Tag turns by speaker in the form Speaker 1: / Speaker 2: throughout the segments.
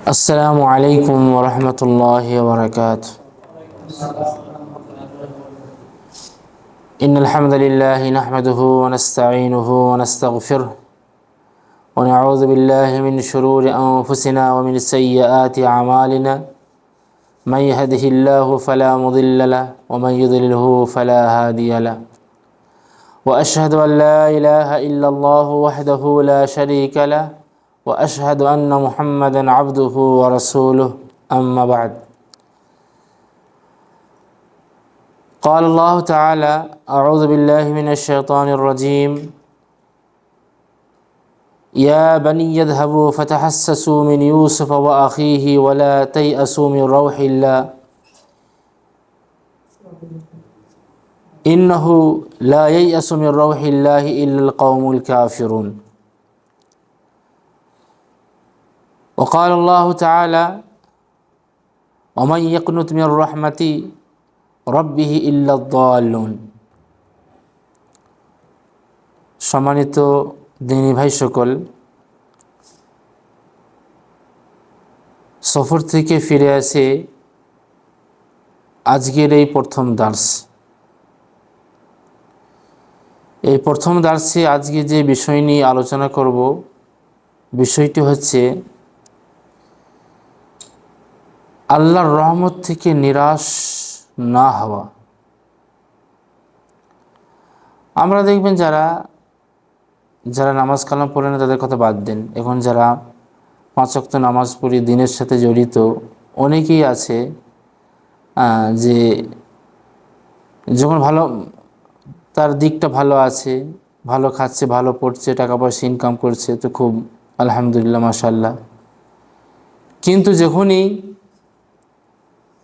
Speaker 1: السلام عليكم ورحمة الله وبركاته. إن الحمد لله نحمده ونستعينه ونستغفره ونعوذ بالله من شرور أنفسنا ومن سيئات أعمالنا. من يهده الله فلا مضل له ومن يضلله فلا هادي له. وأشهد أن لا إله إلا الله وحده لا شريك له وأشهد أن محمدا عبده ورسوله. أما بعد. قال الله تعالى: أعوذ بالله من الشيطان الرجيم. يا بني اذهبوا فتحسسوا من يوسف وأخيه ولا تيأسوا من روح الله إنه لا ييأس من روح الله إلا القوم الكافرون. وقال الله تعالى: ومن يقنط من رحمة ربه إلا الضالون. সম্মানিত দিনী ভাই সকল, সফর থেকে ফিরে আসে আজকের এই প্রথম দার্স। এই প্রথম দার্সে আজকে যে বিষয় নিয়ে আলোচনা করব, বিষয়টি হচ্ছে আল্লাহর রহমত থেকে নিরাশ না হওয়া। আমরা দেখবেন যারা নামাজ কালাম পড়ে না তাদের কথা বাদ দেন, এখন যারা 5 ওয়াক্ত নামাজ পড়ি, দিনের সাথে জড়িত অনেকেই আছে যে যখন ভালো, তার দিকটা ভালো আছে, ভালো খাচ্ছে, ভালো পড়ছে, টাকা পয়সা ইনকাম করছে, তো খুব আলহামদুলিল্লাহ মাশাআল্লাহ। কিন্তু যখনই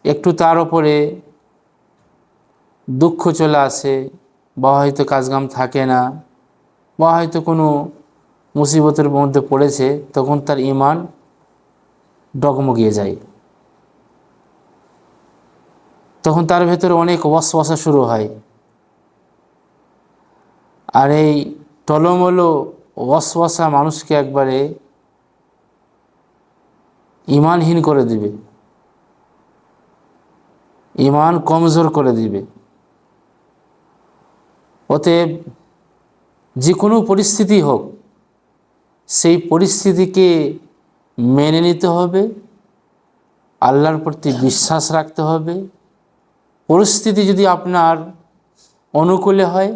Speaker 1: একটু তার ওপরে দুঃখ চলে আসে, বা হয়তো কাজকাম থাকে না, বা হয়তো কোনো মুসিবতের মধ্যে পড়েছে, তখন তার ঈমান ডগমগিয়ে যায়। তখন তার ভেতরে অনেক ওয়াসওয়াসা শুরু হয়। আর এই টলমলো ওয়াসওয়াসা মানুষকে একবারে ঈমানহীন করে দিবে, ঈমান কমজোর করে দিবে। অতএব যে কোনো পরিস্থিতি হোক, সেই পরিস্থিতিকে মেনে নিতে হবে, আল্লাহর প্রতি বিশ্বাস রাখতে হবে। পরিস্থিতি যদি আপনার অনুকূলে হয়,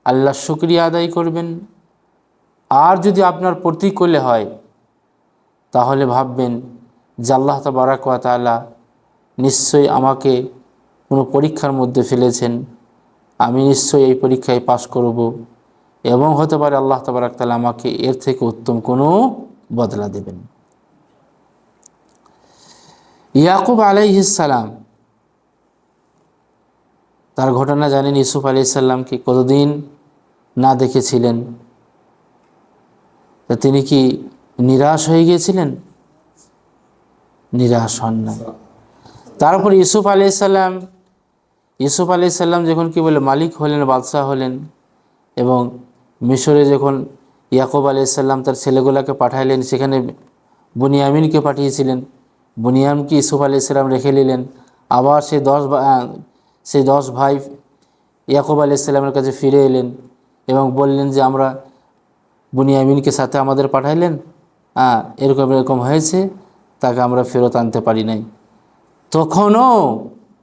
Speaker 1: আল্লাহর শুকরিয়া আদায় করবেন। আর যদি আপনার প্রতিকূলে হয়, তাহলে ভাববেন যে আল্লাহ তাবারাক ওয়া তাআলা নিশ্চয়ই আমাকে কোনো পরীক্ষার মধ্যে ফেলেছেন, আমি নিশ্চয়ই এই পরীক্ষায় পাশ করব, এবং হতে পারে আল্লাহ তাবারাক তাআলা আমাকে এর থেকে উত্তম কোনো বদলা দেবেন। ইয়াকুব আলাইহিস সালাম, তার ঘটনা জানেন। ইউসুফ আলাইহিস সালামকে কতদিন না দেখেছিলেন, তা তিনি কি নিরাশ হয়ে গিয়েছিলেন? নিরাশ হন নাই। তারপর ইউসুফ আলাইহিস সালাম যখন কি বলে মালিক হলেন, বাদশাহ হলেন, এবং মিশরে যখন ইয়াকুব আলাইহিস সালাম তার ছেলেগুলোকে পাঠাইলেন, সেখানে বুনিয়ামিনকে পাঠিয়েছিলেন। বুনিয়ামকে ইউসুফ আলাইহিস সালাম রেখে নিলেন। আবার সেই 10 ভাই ইয়াকুব আলাইহিস সালামের কাছে ফিরে এলেন এবং বললেন যে আমরা বুনিয়ামিনকে সাথে আমাদের পাঠাইলেন, এরকম হয়েছে, তাকে আমরা ফেরত আনতে পারি নাই। তখনও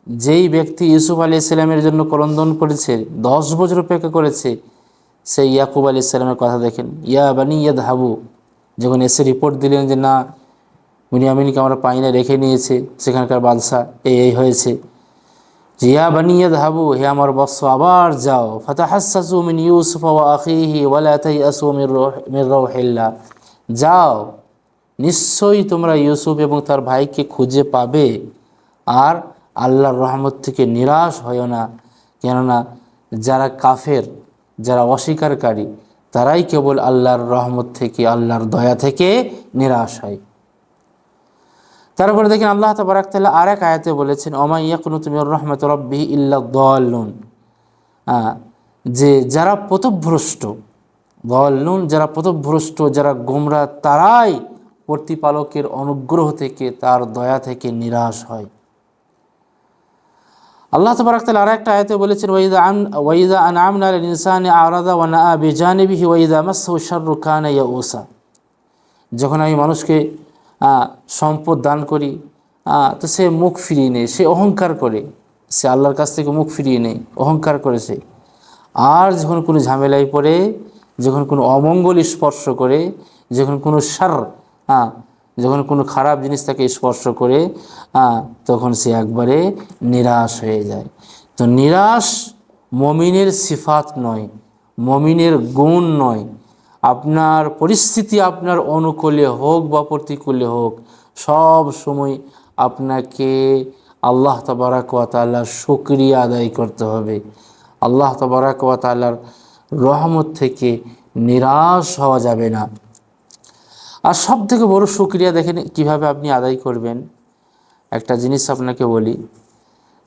Speaker 1: যেই ব্যক্তি ইউসুফ আলাইহিস সালামের জন্য ক্রন্দন করেছে, 10 বছর অপেক্ষা করেছে, সেই ইয়াকুব আলাইহিস সালামের কথা দেখেন। ইয়া বানি ইয়াদহাবু, যখন এসে রিপোর্ট দিলেন যে না, বুনিয়ামিনকে আমরা পাই না, রেখে নিয়েছে সেখানকার বাদশা, এই হয়েছে। যে ইয়া বানি ইয়াদহাবু, হে আমার বৎস, আবার যাও। ফাতাহাসসাসু মিন ইউসুফ ওয়া আখিহি ওয়া লা তাইয়াসু মির রাউহিল্লাহ, যাও, নিশ্চয়ই তোমরা ইউসুফ এবং তার ভাইকে খুঁজে পাবে, আর আল্লাহর রহমত থেকে নিরাশ হয় না। কেননা যারা কাফের, যারা অস্বীকারী, তারাই কেবল আল্লাহর রহমত থেকে, আল্লাহর দয়া থেকে নিরাশ হয়। তারপরে দেখেন আল্লাহ তাবারাক তাআলা আরেক আয়াতে বলেছেন, ওমা ইয়াকুনুতু মির রাহমাতি রাব্বিহি ইল্লা দাল্লুন, যে যারা পথভ্রষ্ট, যারা পথভ্রষ্ট, যারা গোমরা, তারাই প্রতিপালকের অনুগ্রহ থেকে, তার দয়া থেকে নিরাশ হয়। আল্লাহ তাবারক তাআলা আরেকটা আয়াতে বলেছেন, ওয়াইদা আনআমনা আলাল ইনসানি আরাদা ওয়া নাআ বিজানিবিহি ওয়াইদা মাসসাহু শাররু কানা ইয়াউসা। যখন আমি মানুষকে সম্পদ দান করি, তো সে মুখ ফিরিয়ে নেয়, সে অহংকার করে, সে আল্লাহর কাছ থেকে মুখ ফিরিয়ে নেয়, অহংকার করেছে। আর যখন কোনো ঝামেলায় পড়ে, যখন কোনো অমঙ্গল স্পর্শ করে, যখন কোনো যখন কোনো খারাপ জিনিস তাকে স্পর্শ করে, তখন সে একবারে নিরাশ হয়ে যায়। তো নিরাশ মুমিনের সিফাত নয়, মুমিনের গুণ নয়। আপনার পরিস্থিতি আপনার অনুকূলে হোক বা প্রতিকূলে হোক, সব সময় আপনাকে আল্লাহ তাবারক ওয়া তাআলার শুকরিয়া আদায় করতে হবে। আল্লাহ তাবারক ওয়া তাআলার রহমত থেকে নিরাশ হওয়া যাবে না। আর সব থেকে বড় শুকরিয়া দেখেন কিভাবে আপনি আদায় করবেন। একটা জিনিস আপনাকে বলি,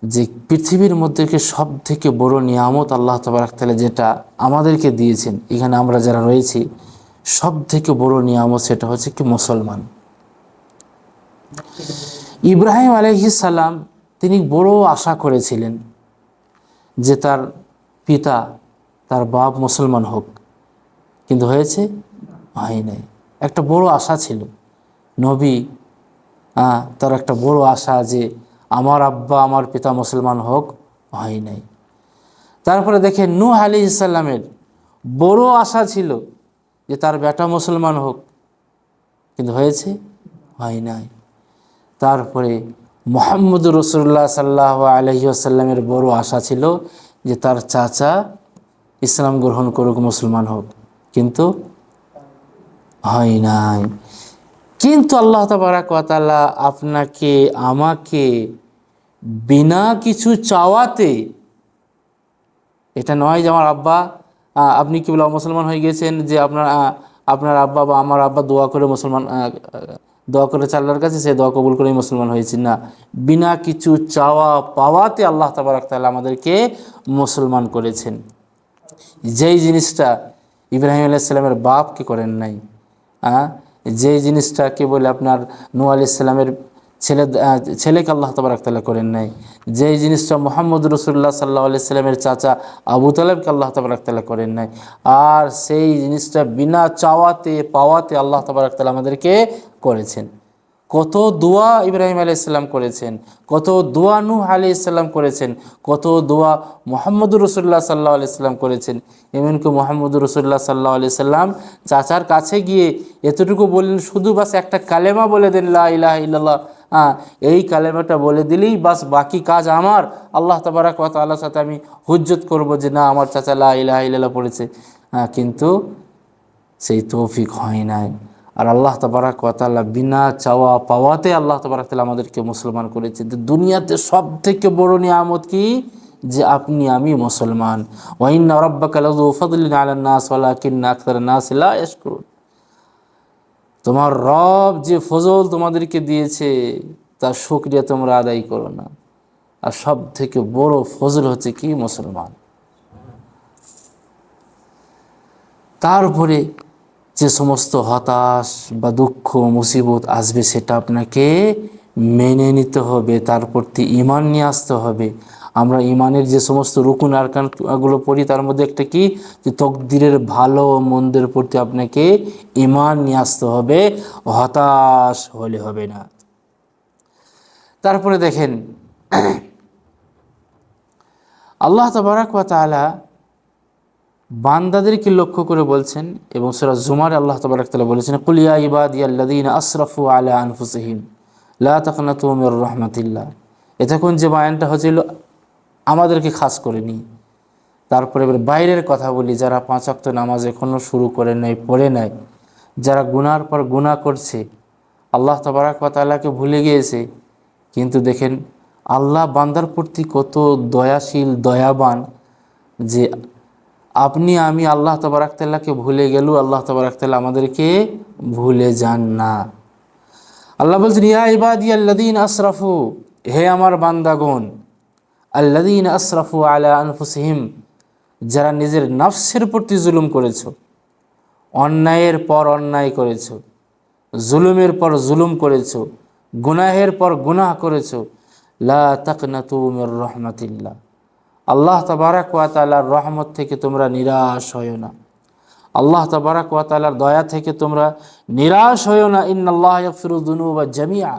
Speaker 1: যে পৃথিবীর মধ্যে সব থেকে বড় নিয়ামত আল্লাহ তাবারক তাআলা যেটা আমাদেরকে দিয়েছেন, এখানে আমরা যারা রয়েছি, সব থেকে বড় নিয়ামত সেটা হচ্ছে কি মুসলমান। ইব্রাহিম আলাইহিস সালাম তিনি বড় আশা করেছিলেন যে তার পিতা, তার বাপ মুসলমান হোক, কিন্তু হয়েছে? হয় নাই। একটা বড় আশা ছিল নবী, তার একটা বড় আশা যে আমার আব্বা, আমার পিতা মুসলমান হোক, হয় নাই। তারপরে দেখেন নূহ আলাইহিস সালামের বড় আশা ছিল যে তার বেটা মুসলমান হোক, কিন্তু হয়েছে? হয় নাই। তারপরে মুহাম্মদ রাসূলুল্লাহ সাল্লাল্লাহু আলাইহি ওয়াসাল্লামের বড় আশা ছিল যে তার চাচা ইসলাম গ্রহণ করুক, মুসলমান হোক, কিন্তু হয় নাই। কিন্তু আল্লাহ তাবারক ওয়া তাআলা আপনাকে আমাকে বিনা কিছু চাওয়াতে, এটা নয় যে আমার আব্বা, আপনি কি বলে মুসলমান হয়ে গেছেন যে আপনার আব্বা বা আমার আব্বা দোয়া করে মুসলমান, দোয়া করেছে আল্লাহর কাছে, সে দোয়া কবুল করেই মুসলমান হয়েছে না। বিনা কিছু চাওয়া পাওয়াতে আল্লাহ তাবারক তাআলা আমাদেরকে মুসলমান করেছেন। যেই জিনিসটা ইব্রাহিম আলাইহিস সালামের বাপকে করেন নাই, যেই জিনিসটাকে বলে আপনার নূহ আলাইহিস সালামের ছেলেকে আল্লাহ তাবারক তাআলা করেন নাই, যেই জিনিসটা মুহাম্মদ রাসূলুল্লাহ সাল্লাল্লাহু আলাইহি সাল্লামের চাচা আবু তালেবকে আল্লাহ তাবারক তাআলা করেন নাই, আর সেই জিনিসটা বিনা চাওয়াতে পাওয়াতে আল্লাহ তাবারক তাআলা আমাদেরকে করেছেন। কত দোয়া ইব্রাহিম আলাইহিস সালাম করেছেন, কত দোয়া নূহ আলাইহিস সালাম করেছেন, কত দোয়া মুহাম্মদুর রাসূলুল্লাহ সাল্লাল্লাহু আলাইহি সাল্লাম করেছেন। এমনকি মুহাম্মদুর রাসূলুল্লাহ সাল্লাল্লাহু আলাইহি সাল্লাম চাচার কাছে গিয়ে এতটুকু বললেন, শুধু বাস একটা কালেমা বলে দেন, লা ইলাহা ইল্লাল্লাহ, এই কালেমাটা বলে দিলেই বাস বাকি কাজ আমার, আল্লাহ তাবারক ওয়া তাআলার সাথে আমি হুজ্জত করব যে না আমার চাচা লা ইলাহা ইল্লাল্লাহ পড়েছে। কিন্তু সেই তৌফিক হয় নাই। আর আল্লাহ তাবারক ওয়া তাআলা বিনা চাওয়া পাওয়াতে আল্লাহ তাবারক তাআলা আমাদেরকে মুসলমান করেছেন। তো দুনিয়াতে সব থেকে বড় নিয়ামত কি? যে আপনি আমি মুসলমান। ওয়া ইন্না রাব্বাকা লাযু ফাদলিন আলান নাস ওয়ালাকিন্না আকতারান নাস লা ইয়াশকুরুন। তোমার রব যে ফজল তোমাদেরকে দিয়েছে তার শুকরিয়া তোমরা আদায় করো না। আর সব থেকে বড় ফজল হচ্ছে কি? মুসলমান। তারপরে যে সমস্ত হতাশ বা দুঃখ মুসিবত আসবে সেটা আপনাকে মেনে নিতে হবে, তার প্রতি ঈমান নিয়ে আসতে হবে। আমরা ঈমানের যে সমস্ত রুকুন আরকানগুলো পড়ি তার মধ্যে একটা কি, যে তকদিরের ভালো মন্দের প্রতি আপনাকে ঈমান নিয়ে আসতে হবে, হতাশ হলে হবে না। তারপরে দেখেন আল্লাহ তাবারক ওয়া তাআলা বান্দাদেরকে লক্ষ্য করে বলছেন, এবং সূরা জুমারে আল্লাহ তাবারক তাআলা বলেছেন, কুল ইয়া ইবাদিয়াল্লাযীনা আসরাফু আলা আনফুসিহিম লা তাকনাতু মির রাহমাতিল্লাহ। এতক্ষণ যে বায়ানটা হচ্ছিল আমাদেরকে খাস করে নিয়ে, তারপরে এবার বাইরের কথা বলি, যারা 5 ওয়াক্ত নামাজ এখনও শুরু করে নাই, পড়ে নাই, যারা গুনার পর গুনাহ করছে, আল্লাহ তাবারক ওয়া তাআলাকে ভুলে গিয়েছে। কিন্তু দেখেন আল্লাহ বান্দার প্রতি কত দয়াশীল, দয়াবান, যে আপনি আমি আল্লাহ তাবারক তাআলাকে ভুলে গেলেও আল্লাহ তাবারক তাআলা আমাদেরকে ভুলে যান না। আল্লাহ বলছেন, ইয়া ইবাদিয়াল্লাযীনা আসরাফু, হে আমার বান্দাগণ, আল্লাযীনা আসরাফু আলা আনফুসিহিম, যারা নিজের নফসের প্রতি জুলুম করেছো, অন্যায়ের পর অন্যায় করেছো, জুলুমের পর জুলুম করেছো, গুনাহের পর গুনাহ করেছো, লা তাকনাতু মির রাহমাতিল্লাহ, আল্লাহ তাবারাক ওয়া তাআলার রহমত থেকে তোমরা নিরাশ হয়ো না, আল্লাহ তাবারাক ওয়া তাআলার দয়া থেকে তোমরা নিরাশ হয়ো না। ইন্নাল্লাহা ইয়াগফিরু যুনুবা জামিআ,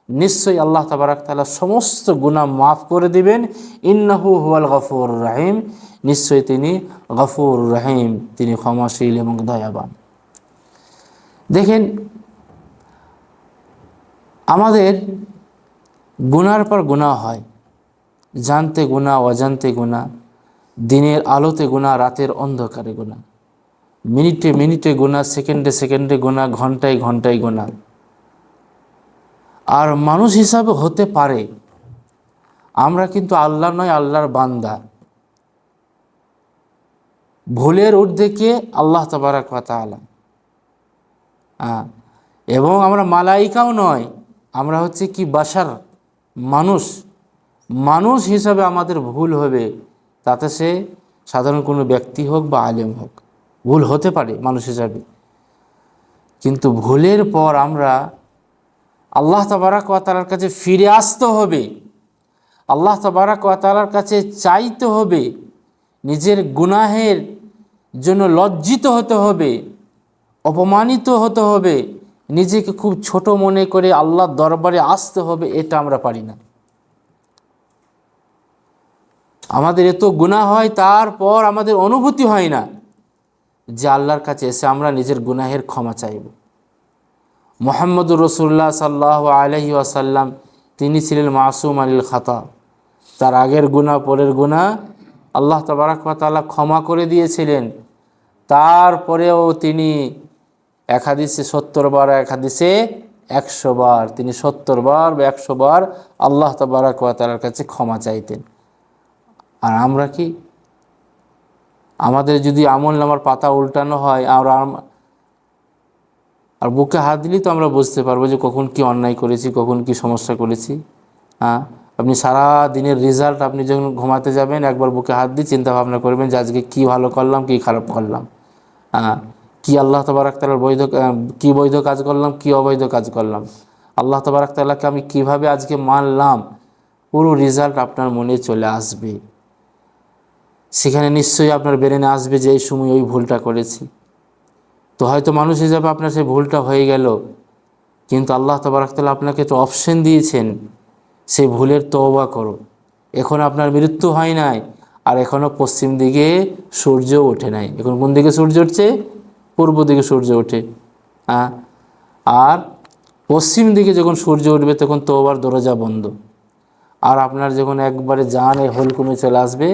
Speaker 1: নিশ্চয়ই আল্লাহ তাবারাক তাআলা সমস্ত গুনাহ মাফ করে দিবেন। ইন্নাহু হুয়াল গফুরুর রহিম, নিশ্চয়ই তিনি গফুর রহিম, তিনি ক্ষমাশীল এবং দয়াবান। দেখেন, আমাদের গুনার পর গুনাহ হয়, জানতে গুনাহ, অজান্তে গুনাহ, দিনের আলোতে গুনাহ, রাতের অন্ধকারে গুনাহ, মিনিটে মিনিটে গুনাহ, সেকেন্ডে সেকেন্ডে গুনাহ, ঘন্টায় ঘন্টায় গুনাহ। আর মানুষ হিসাবে হতে পারে, আমরা কিন্তু আল্লাহ নয়, আল্লাহর বান্দা। ভুলের ঊর্ধ্বে কে? আল্লাহ তাবারাক ওয়া তাআলা। এবং আমরা মালাইকাও নয়, আমরা হচ্ছে কি বাশার, মানুষ। মানুষ হিসাবে আমাদের ভুল হবে, তাতে সে সাধারণ কোনো ব্যক্তি হোক বা আলেম হোক, ভুল হতে পারে মানুষ হিসাবে। কিন্তু ভুলের পর আমরা আল্লাহ তাবারাক ওয়া তাআলার কাছে ফিরে আসতে হবে, আল্লাহ তাবারাক ওয়া তাআলার কাছে চাইতে হবে, নিজের গুনাহের জন্য লজ্জিত হতে হবে, অপমানিত হতে হবে, নিজেকে খুব ছোট মনে করে আল্লাহর দরবারে আসতে হবে। এটা আমরা পারি না। আমাদের এত গুনাহ হয়, তারপর আমাদের অনুভূতি হয় না যে আল্লাহর কাছে এসে আমরা নিজের গুনাহের ক্ষমা চাইব। মুহাম্মদুর রাসূলুল্লাহ সাল্লাল্লাহু আলাইহি ওয়াসাল্লাম, তিনি ছিলেন মাসুম আনিল খাতা। তার আগের গুনাহ, পরের গুনাহ আল্লাহ তাবারাক ওয়া তাআলা ক্ষমা করে দিয়েছিলেন। তারপরেও তিনি এক হাদিসে 70 বার, এক হাদিসে 100 বার, তিনি 70 বার বা 100 বার আল্লাহ তাবারাক ওয়া তাআলার কাছে ক্ষমা চাইতেন। আর আমরা কি? আমাদের যদি আমলনামার পাতা উল্টানো হয়, আর বুকে হাত দিলেই তো আমরা বুঝতে পারবো যে কখন কি অন্যায় করেছি, কখন কি সমস্যা করেছি। আপনি সারা দিনের রেজাল্ট আপনি যখন ঘুমাতে যাবেন, একবার বুকে হাত দিয়ে চিন্তা ভাবনা করবেন যে আজকে কি ভালো করলাম, কি খারাপ করলাম, কি আল্লাহ তাবারাক তাআলার কি বৈধ কাজ করলাম, কি অবৈধ কাজ করলাম, আল্লাহ তাবারাক তাআলাকে আমি কিভাবে আজকে মানলাম, পুরো রেজাল্ট আপনার মনে চলে আসবে। সেখানে নিশ্চয়ই আপনার ব্রেনে আসবে যে এই সময় ওই ভুলটা করেছি। তো হয়তো মানুষ হিসাবে আপনার সেই ভুলটা হয়ে গেল, কিন্তু আল্লাহ তাবারাক তাআলা আপনাকে তো অপশন দিয়েছেন, সেই ভুলের তওবা করো। এখন আপনার মৃত্যু হয় নাই, আর এখনও পশ্চিম দিকে সূর্য ওঠে নাই। এখন কোন দিকে সূর্য উঠছে? পূর্ব দিকে সূর্য ওঠে। আর পশ্চিম দিকে যখন সূর্য উঠবে তখন তওবার দরজা বন্ধ। আর আপনার যখন একবারে জানে হুলকুমে চলে আসবে,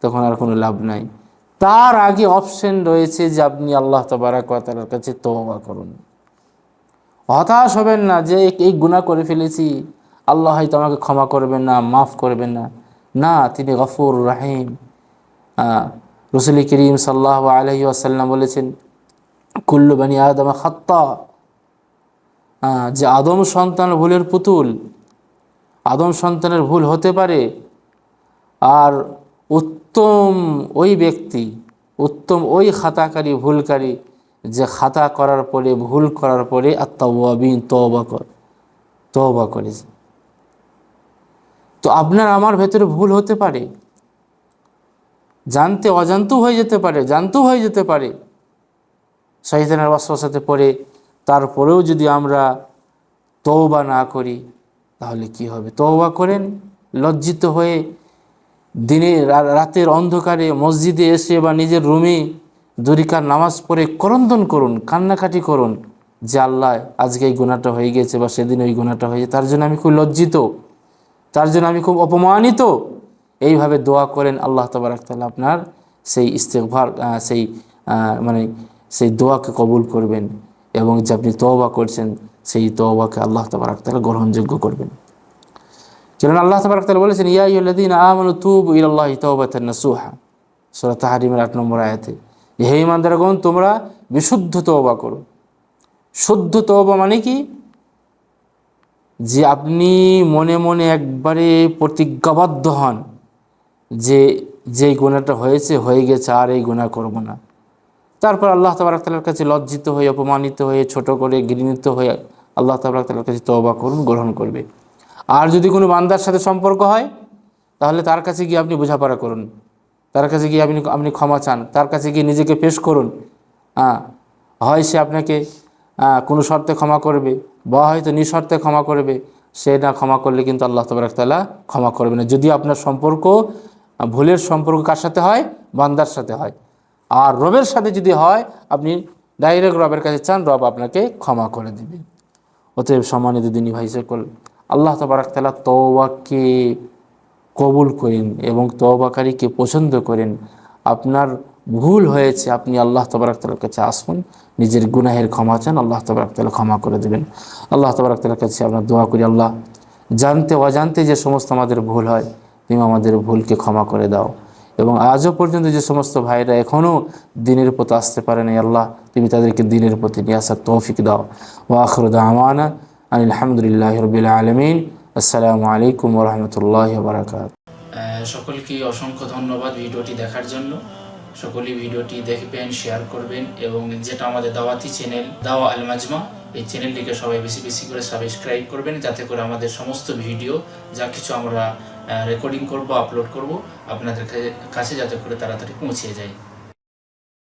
Speaker 1: তখন আর কোনো লাভ নাই। তার আগে অপশন রয়েছে যে আপনি আল্লাহ তাবারাক ওয়া তাআলার কাছে তওবা করুন। হতাশ হবেন না যে এই গুনাহ করে ফেলেছি, আল্লাহ হয়তো আমাকে ক্ষমা করবেন না, মাফ করবেন না। না, তিনি গফুর রহিম। রাসূল করিম সাল্লাল্লাহু আলাইহি ওয়াসাল্লাম বলেছেন, কুল্লু বানি আদম খাত্তা, যে আদম সন্তান ভুলের পুতুল, আদম সন্তানের ভুল হতে পারে। আর উত্তম ওই ব্যক্তি, উত্তম ওই খাতাকারী, ভুলকারী, যে খাতা করার পরে, ভুল করার পরে আত-তাওয়াবিন, তওবা করেছে। তো আপনার আমার ভেতরে ভুল হতে পারে, জানতে অজান্তেও হয়ে যেতে পারে, জানতেও হয়ে যেতে পারে। শয়তানের ওয়াসওয়াসাতে পড়ে তারপরেও যদি আমরা তওবা না করি, তাহলে কি হবে? তওবা করেন লজ্জিত হয়ে, দিনে রাতের অন্ধকারে মসজিদে এসে বা নিজের রুমে দুরিকার নামাজ পড়ে ক্রন্দন করুন, কান্নাকাটি করুন যে আল্লাহ, আজকে এই গুনাহটা হয়ে গেছে বা সেদিন ওই গুনাহটা হয়েছে, তার জন্য আমি খুব লজ্জিত, তার জন্য আমি খুব অপমানিত। এইভাবে দোয়া করেন, আল্লাহ তাবারাক তাআলা আপনার সেই ইস্তেগফার, সেই দোয়াকে কবুল করবেন, এবং যে আপনি তওবা করছেন সেই তওবাকে আল্লাহ তাবারাক তাআলা গ্রহণযোগ্য করবেন। কারণ আল্লাহ তাবারাক তাআলা বলেছেন, ইয়া আইয়ুহাল্লাযীনা আমানু তুবু ইলাল্লাহি তাওবাতান নাসুহা, সূরা তাহরিমের 8 নম্বর আয়াতে, হে ঈমানদারগণ, তোমরা বিশুদ্ধ তওবা করো। শুদ্ধ তওবা মানে কি? যে আপনি মনে মনে একবারে প্রতিজ্ঞাবদ্ধ হন যে যেই গুনাহটা হয়ে গেছে আর এই গুনাহ করব না, তারপর আল্লাহ তাবারক তাআলার কাছে লজ্জিত হয়ে, অপমানিত হয়ে, ছোট করে ঘৃণিত হয়ে আল্লাহ তাবারক তাআলার কাছে তওবা করুন, গ্রহণ করবে। আর যদি কোনো বান্দার সাথে সম্পর্ক হয়, তাহলে তার কাছে গিয়ে আপনি বোঝাপড়া করুন, তার কাছে গিয়ে আপনি আপনি ক্ষমা চান, তার কাছে গিয়ে নিজেকে পেশ করুন। হ্যাঁ, হয় সে আপনাকে কোনো শর্তে ক্ষমা করবে, বা হয়তো নিঃশর্তে ক্ষমা করবে। সে না ক্ষমা করলে কিন্তু আল্লাহ তাবারক তাআলা ক্ষমা করবে না, যদি আপনার সম্পর্ক, ভুলের সম্পর্ক কার সাথে হয়? বান্দার সাথে হয়। আর রবের সাথে যদি হয়, আপনি ডাইরেক্ট রবের কাছে চান, রব আপনাকে ক্ষমা করে দেবেন। অতএব সম্মানিত দিনী ভাই সকল, আল্লাহ তাবারক তাআলা তওবাকে কবুল করেন এবং তওবাকারীকে পছন্দ করেন। আপনার ভুল হয়েছে, আপনি আল্লাহ তাবারক তাআলার কাছে আসুন, নিজের গুনাহের ক্ষমা চান, আল্লাহ তাবারক তাআলা ক্ষমা করে দেবেন। আল্লাহ তাবারক তাআলার কাছে আমরা দোয়া করি, আল্লাহ জানতে অজান্তে যে সমস্ত আমাদের ভুল হয়, তুমি আমাদের ভুলকে ক্ষমা করে দাও। এবং আজও পর্যন্ত যে সমস্ত ভাইরা এখনও দিনের পথে আসতে পারে না, আল্লাহ তুমি তাদেরকে দিনের পথে নিয়ে আসার তৌফিক দাও। ওয়া আখিরু দাওয়ানা আনিল হামদুলিল্লাহি রাব্বিল আলামিন। আসসালামু আলাইকুম ওয়া রাহমাতুল্লাহি ওয়া বারাকাতুহু। সকলকে অসংখ্য ধন্যবাদ ভিডিওটি দেখার জন্য। সকলেই ভিডিওটি দেখবেন, শেয়ার করবেন, এবং যেটা আমাদের দাওয়াতি চ্যানেল দাওয়া আল মাজমা, এই চ্যানেলটিকে সবাই বেশি বেশি করে সাবস্ক্রাইব করবেন, যাতে করে আমাদের সমস্ত ভিডিও যা কিছু আমরা রেকর্ডিং করব, আপলোড করব, আপনাদের কাছে যাতে করে তাড়াতাড়ি পৌঁছে যায়।